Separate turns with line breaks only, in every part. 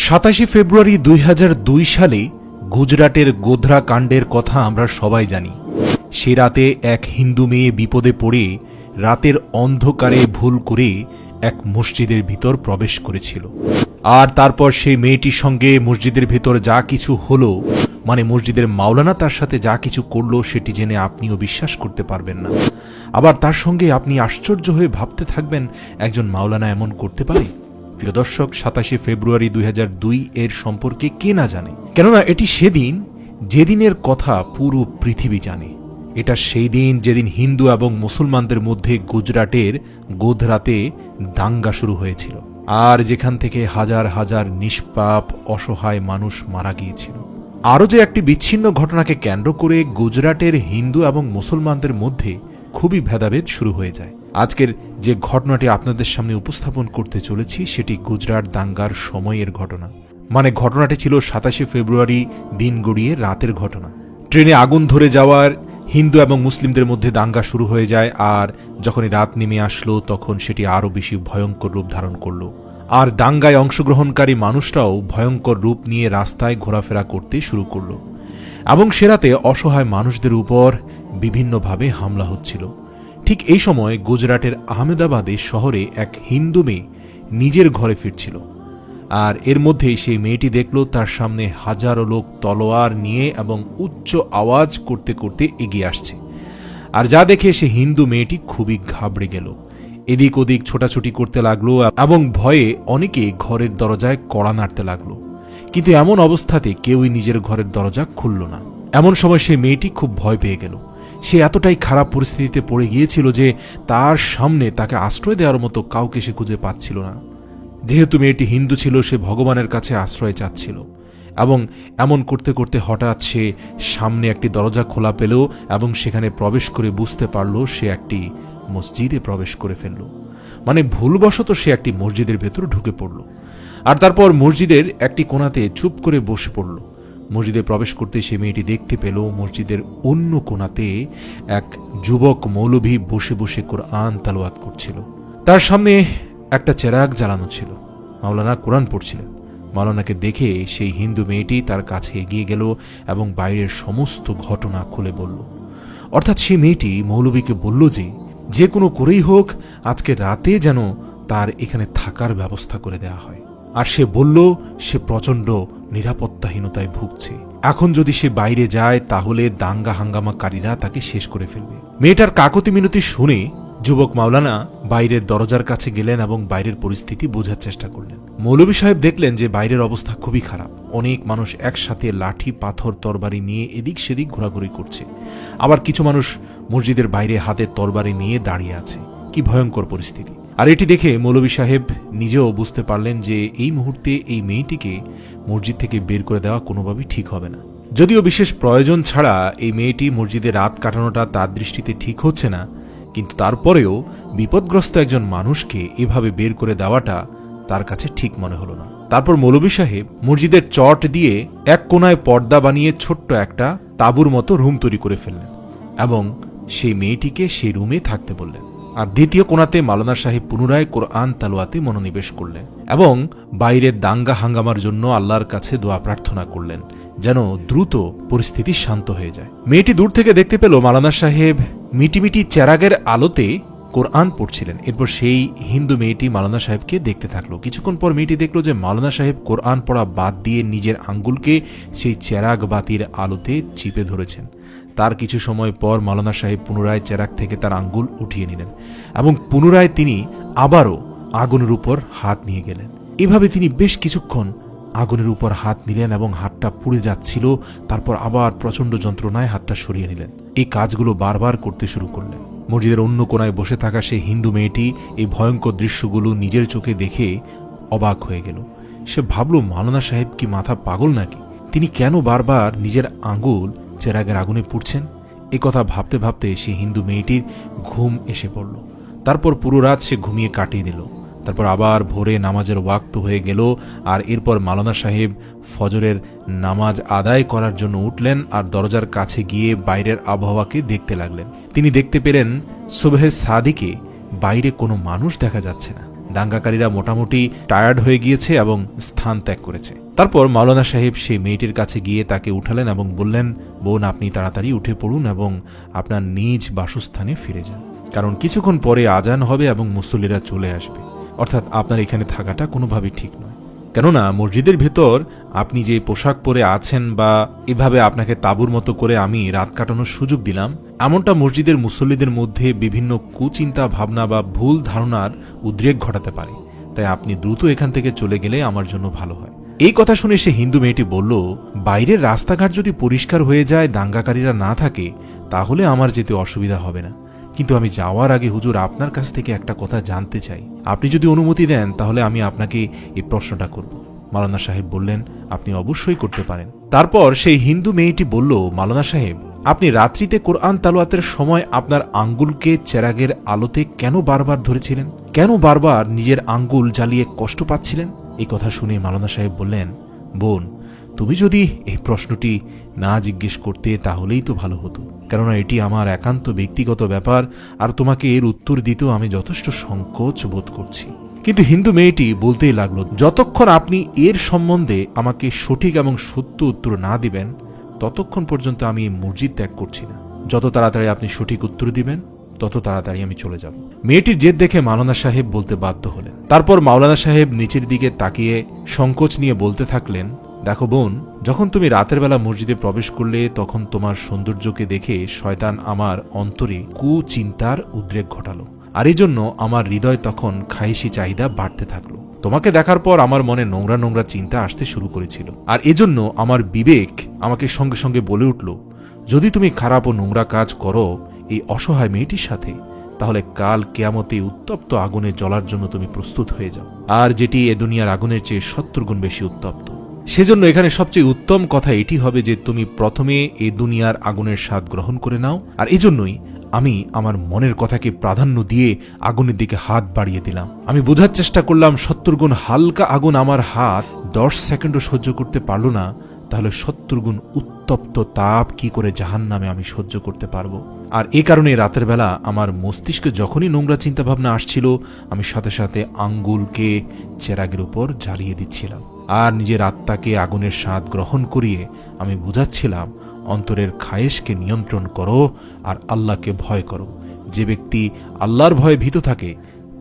27 ফেব্রুয়ারি 2002 সালে গুজরাটের গোধরা কাণ্ডের কথা আমরা সবাই জানি। সে রাতে এক হিন্দু মেয়ে বিপদে পড়ে রাতের অন্ধকারে ভুল করে এক মসজিদের ভিতর প্রবেশ করেছিল। আর তারপর সেই মেয়েটির সঙ্গে মসজিদের ভিতর যা কিছু হলো, মানে মসজিদের মাওলানা তার সাথে যা কিছু করলো, সেটি জেনে আপনিও বিশ্বাস করতে পারবেন না। আবার তার সঙ্গে আপনি আশ্চর্য হয়ে ভাবতে থাকবেন, একজন মাওলানা এমন করতে পারে? প্রিয় দর্শক, 27 ফেব্রুয়ারি 2002 এর সম্পর্কে কে না জানে? কেননা এটি সেদিন যেদিনের কথা পুরো পৃথিবী জানে। এটা সেই দিন যেদিন হিন্দু এবং মুসলমানদের মধ্যে গুজরাটের গোধরাতে দাঙ্গা শুরু হয়েছিল, আর যেখান থেকে হাজার হাজার নিষ্পাপ অসহায় মানুষ মারা গিয়েছিল। আরও যে একটি বিচ্ছিন্ন ঘটনাকে কেন্দ্র করে গুজরাটের হিন্দু এবং মুসলমানদের মধ্যে খুবই ভেদাভেদ শুরু হয়ে যায়। আজকের যে ঘটনাটি আপনাদের সামনে উপস্থাপন করতে চলেছি, সেটি গুজরাট দাঙ্গার সময়ের ঘটনা। মানে ঘটনাটি ছিল 27 ফেব্রুয়ারি দিন গড়িয়ে রাতের ঘটনা। ট্রেনে আগুন ধরে যাওয়ার হিন্দু এবং মুসলিমদের মধ্যে দাঙ্গা শুরু হয়ে যায়, আর যখনই রাত নেমে আসলো তখন সেটি আরও বেশি ভয়ঙ্কর রূপ ধারণ করল। আর দাঙ্গায় অংশগ্রহণকারী মানুষরাও ভয়ঙ্কর রূপ নিয়ে রাস্তায় ঘোরাফেরা করতে শুরু করল, এবং সে রাতে অসহায় মানুষদের উপর বিভিন্নভাবে হামলা হচ্ছিল। ঠিক এই সময় গুজরাটের আহমেদাবাদে শহরে এক হিন্দু মেয়ে নিজের ঘরে ফিরছিল, আর এর মধ্যেই সেই মেয়েটি দেখল তার সামনে হাজারো লোক তলোয়ার নিয়ে এবং উচ্চ আওয়াজ করতে করতে এগিয়ে আসছে। আর যা দেখে সে হিন্দু মেয়েটি খুবই ঘাবড়ে গেল, এদিক ওদিক ছোটাছুটি করতে লাগলো এবং ভয়ে অনেকে ঘরের দরজায় কড়া নাড়তে লাগলো। কিন্তু এমন অবস্থাতে কেউই নিজের ঘরের দরজা খুলল না। এমন সময় সে মেয়েটি খুব ভয় পেয়ে গেল। সে এতটাই খারাপ পরিস্থিতিতে পড়ে গিয়েছিল যে তার সামনে তাকে আশ্রয় দেওয়ার মতো কাউকে সে খুঁজে পাচ্ছিল না। যেহেতু মেয়েটি হিন্দু ছিল, সে ভগবানের কাছে আশ্রয় চাচ্ছিল, এবং এমন করতে করতে হঠাৎ সে সামনে একটি দরজা খোলা পেল এবং সেখানে প্রবেশ করে বুঝতে পারল সে একটি মসজিদে প্রবেশ করে ফেলল। মানে ভুলবশত সে একটি মসজিদের ভেতর ঢুকে পড়ল, আর তারপর মসজিদের একটি কোণাতে চুপ করে বসে পড়ল। মসজিদে প্রবেশ করতে সে মেয়েটি দেখতে পেল মসজিদের অন্য কোণাতে এক যুবক মৌলভী বসে বসে কোরআন তালাওয়াত করছিল। তার সামনে একটা চেরাগ জ্বালানো ছিল, মাওলানা কোরআন পড়ছিলেন। মাওলানাকে দেখে সেই হিন্দু মেয়েটি তার কাছে এগিয়ে গেল এবং বাইরের সমস্ত ঘটনা খুলে বলল। অর্থাৎ সেই মেয়েটি মৌলভীকে বলল যে কোনো করেই হোক আজকে রাতে যেন তার এখানে থাকার ব্যবস্থা করে দেওয়া হয়। আর সে বলল সে প্রচণ্ড নিরাপত্তাহীনতায় ভুগছে। এখন যদি সে বাইরে যায় তাহলে দাঙ্গা হাঙ্গামাকারীরা তাকে শেষ করে ফেলবে। মেয়েটার কাকতি মিনতি শুনে যুবক মাওলানা বাইরের দরজার কাছে গেলেন এবং বাইরের পরিস্থিতি বোঝার চেষ্টা করলেন। মৌলভী সাহেব দেখলেন যে বাইরের অবস্থা খুবই খারাপ। অনেক মানুষ একসাথে লাঠি পাথর তরবারি নিয়ে এদিক সেদিক ঘোরাঘুরি করছে, আবার কিছু মানুষ মসজিদের বাইরে হাতে তরবারি নিয়ে দাঁড়িয়ে আছে। কি ভয়ঙ্কর পরিস্থিতি! আর এটি দেখে মৌলভী সাহেব নিজেও বুঝতে পারলেন যে এই মুহূর্তে এই মেয়েটিকে মসজিদ থেকে বের করে দেওয়া কোনোভাবেই ঠিক হবে না। যদিও বিশেষ প্রয়োজন ছাড়া এই মেয়েটি মসজিদে রাত কাটানোটা তার দৃষ্টিতে ঠিক হচ্ছে না, কিন্তু তারপরেও বিপদগ্রস্ত একজন মানুষকে এভাবে বের করে দেওয়াটা তার কাছে ঠিক মনে হলো না। তারপর মৌলভী সাহেব মসজিদের চট দিয়ে এক কোণায় পর্দা বানিয়ে ছোট্ট একটা তাঁবুর মতো রুম তৈরি করে ফেললেন এবং সেই মেয়েটিকে সেই রুমে থাকতে বললেন। আর দ্বিতীয় কোণাতে মাওলানা সাহেব পুনরায় কোরআন তালাওয়াতে মনোনিবেশ করলেন এবং বাইরের দাঙ্গা হাঙ্গামার জন্য আল্লাহর কাছে দোয়া প্রার্থনা করলেন যেন দ্রুত পরিস্থিতি শান্ত হয়ে যায়। মেয়েটি দূর থেকে দেখতে পেল মাওলানা সাহেব মিটিমিটি চেরাগের আলোতে কোরআন পড়ছিলেন। এরপর সেই হিন্দু মেয়েটি মাওলানা সাহেবকে দেখতে থাকলো। কিছুক্ষণ পর মেয়েটি দেখলো যে মাওলানা সাহেব কোরআন পড়া বাদ দিয়ে নিজের আঙ্গুলকে সেই চেরাগ বাতির আলোতে চিপে ধরেছেন। তার কিছু সময় পর মাওলানা সাহেব পুনরায় চেরাগ থেকে তার আঙ্গুল উঠিয়ে নিলেন এবং পুনরায় তিনি আবারও আগুনের উপর হাত নিয়ে গেলেন। এভাবে তিনি বেশ কিছুক্ষণ আগুনের উপর হাত নিলেন এবং হাতটা পুড়ে যাচ্ছিল। তারপর আবার প্রচণ্ড যন্ত্রণায় হাতটা সরিয়ে নিলেন। এই কাজগুলো বারবার করতে শুরু করলেন। মসজিদের অন্য কোণায় বসে থাকা সেই হিন্দু মেয়েটি এই ভয়ঙ্কর দৃশ্যগুলো নিজের চোখে দেখে অবাক হয়ে গেল। সে ভাবল, মাওলানা সাহেব কি মাথা পাগল নাকি? তিনি কেন বারবার নিজের আঙ্গুল চেরাগের আগুনে পুড়ছেন? এ কথা ভাবতে ভাবতে সে হিন্দু মেয়েটির ঘুম এসে পড়ল। তারপর পুরো রাত সে ঘুমিয়ে কাটিয়ে দিল। তারপর আবার ভোরে নামাজের ওয়াক্ত হয়ে গেল, আর এরপর মাওলানা সাহেব ফজরের নামাজ আদায় করার জন্য উঠলেন আর দরজার কাছে গিয়ে বাইরের আবহাওয়াকে দেখতে লাগলেন। তিনি দেখতে পেলেন সুবহে সাদিকে বাইরে কোনো মানুষ দেখা যাচ্ছে না। দাঙ্গাকারীরা মোটামুটি টায়ার্ড হয়ে গিয়েছে এবং স্থান ত্যাগ করেছে। তারপর মাওলানা সাহেব সেই মেয়েটির কাছে গিয়ে তাকে উঠালেন এবং বললেন, বোন, আপনি তাড়াতাড়ি উঠে পড়ুন এবং আপনার নিজ বাসস্থানে ফিরে যান, কারণ কিছুক্ষণ পরে আজান হবে এবং মুসল্লিরা চলে আসবে। অর্থাৎ আপনার এখানে থাকাটা কোনোভাবেই ঠিক নয়। কেননা মসজিদের ভেতর আপনি যে পোশাক পরে আছেন বা এভাবে আপনাকে তাঁবুর মতো করে আমি রাত কাটানোর সুযোগ দিলাম, এমনটা মসজিদের মুসল্লিদের মধ্যে বিভিন্ন কুচিন্তা ভাবনা বা ভুল ধারণার উদ্রেক ঘটাতে পারে। তাই আপনি দ্রুত এখান থেকে চলে গেলে আমার জন্য ভালো হয়। এই কথা শুনে সে হিন্দু মেয়েটি বলল, বাইরের রাস্তাঘাট যদি পরিষ্কার হয়ে যায়, দাঙ্গাকারীরা না থাকে, তাহলে আমার যেতে অসুবিধা হবে না। কিন্তু আমি যাওয়ার আগে হুজুর আপনার কাছ থেকে একটা কথা জানতে চাই। আপনি যদি অনুমতি দেন তাহলে আমি আপনাকে এই প্রশ্নটা করব। মাওলানা সাহেব বললেন, আপনি অবশ্যই করতে পারেন। তারপর সেই হিন্দু মেয়েটি বলল, মাওলানা সাহেব, আপনি রাত্রিতে কোরআন তালাওয়াতের সময় আপনার আঙ্গুলকে চেরাগের আলোতে কেন বারবার ধরেছিলেন? কেন বারবার নিজের আঙ্গুল জ্বালিয়ে কষ্ট পাচ্ছিলেন? এই কথা শুনে মাওলানা সাহেব বললেন, বোন, তুমি যদি এই প্রশ্নটি না জিজ্ঞেস করতে তাহলেই তো ভালো হতো, কেননা এটি আমার একান্ত ব্যক্তিগত ব্যাপার আর তোমাকে এর উত্তর দিতেও আমি যথেষ্ট সংকোচ বোধ করছি। কিন্তু হিন্দু মেয়েটি বলতেই লাগলো, যতক্ষণ আপনি এর সম্বন্ধে আমাকে সঠিক এবং সত্য উত্তর না দিবেন ততক্ষণ পর্যন্ত আমি এই মসজিদ ত্যাগ করছি না। যত তাড়াতাড়ি আপনি সঠিক উত্তর দিবেন তত তাড়াতাড়ি আমি চলে যাব। মেয়েটির জেদ দেখে মাওলানা সাহেব বলতে বাধ্য হলেন। তারপর মাওলানা সাহেব নিচের দিকে তাকিয়ে সংকোচ নিয়ে বলতে থাকলেন, দেখো বোন, যখন তুমি রাতের বেলা মসজিদে প্রবেশ করলে তখন তোমার সৌন্দর্যকে দেখে শয়তান আমার অন্তরে কুচিন্তার উদ্রেক ঘটালো, আর এই জন্য আমার হৃদয় তখন খাইশি চাহিদা বাড়তে থাকলো। তোমাকে দেখার পর আমার মনে নোংরা নোংরা চিন্তা আসতে শুরু করেছিল, আর এজন্য আমার বিবেক আমাকে সঙ্গে সঙ্গে বলে উঠল, যদি তুমি খারাপ ও নোংরা কাজ করো এই অসহায় মেয়েটির সাথে, তাহলে কাল কিয়ামতে উত্তপ্ত আগুনে জ্বলার জন্য তুমি প্রস্তুত হয়ে যাও, আর যেটি এ দুনিয়ার আগুনের চেয়ে 70 গুণ বেশি উত্তপ্ত। সেজন্য এখানে সবচেয়ে উত্তম কথা এটি হবে যে তুমি প্রথমে এই দুনিয়ার আগুনের স্বাদ গ্রহণ করে নাও। আর এজন্যই আমি আমার মনের কথাকে প্রাধান্য দিয়ে আগুনের দিকে হাত বাড়িয়ে দিলাম। আমি বোঝার চেষ্টা করলাম 70 গুণ হালকা আগুন আমার হাত 10 সেকেন্ডও সহ্য করতে পারল না, তাহলে 70 গুণ উত্তপ্ত তাপ কি করে জাহান্নামে আমি সহ্য করতে পারবো। আর এ কারণে রাতের বেলা আমার মস্তিষ্কে যখনই নোংরা চিন্তাভাবনা আসছিল, আমি সাথে সাথে আঙ্গুলকে চেরাগের উপর জ্বালিয়ে দিচ্ছিলাম আর নিজের আত্মাকে আগুনের স্বাদ গ্রহণ করিয়ে আমি বুঝাচ্ছিলাম, অন্তরের খায়েশকে নিয়ন্ত্রণ করো আর আল্লাহকে ভয় করো। যে ব্যক্তি আল্লাহর ভয়ে ভীত থাকে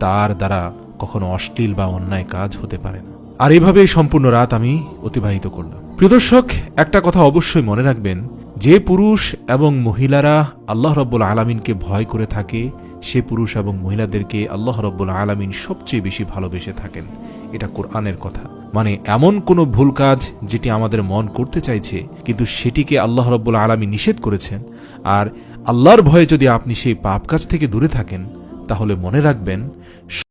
তার দ্বারা কখনো অশ্লীল বা অন্যায় কাজ হতে পারে না। আর এভাবেই সম্পূর্ণ রাত আমি অতিবাহিত করলাম। প্রিয় দর্শক, একটা কথা অবশ্যই মনে রাখবেন, যে পুরুষ এবং মহিলারা আল্লাহ রাব্বুল আলামিনকে ভয় করে থাকে, সে পুরুষ এবং মহিলাদেরকে আল্লাহ রাব্বুল আলামিন সবচেয়ে বেশি ভালোবেসে থাকেন। এটা কোরআনের কথা। মানে এমন কোনো ভুল কাজ যেটি আমাদের মন করতে চাইছে কিন্তু সেটিকে আল্লাহ রাব্বুল আলামিন নিষেধ করেছেন, আর আল্লাহর ভয়ে যদি আপনি সেই পাপ কাজ থেকে দূরে থাকেন, তাহলে মনে রাখবেন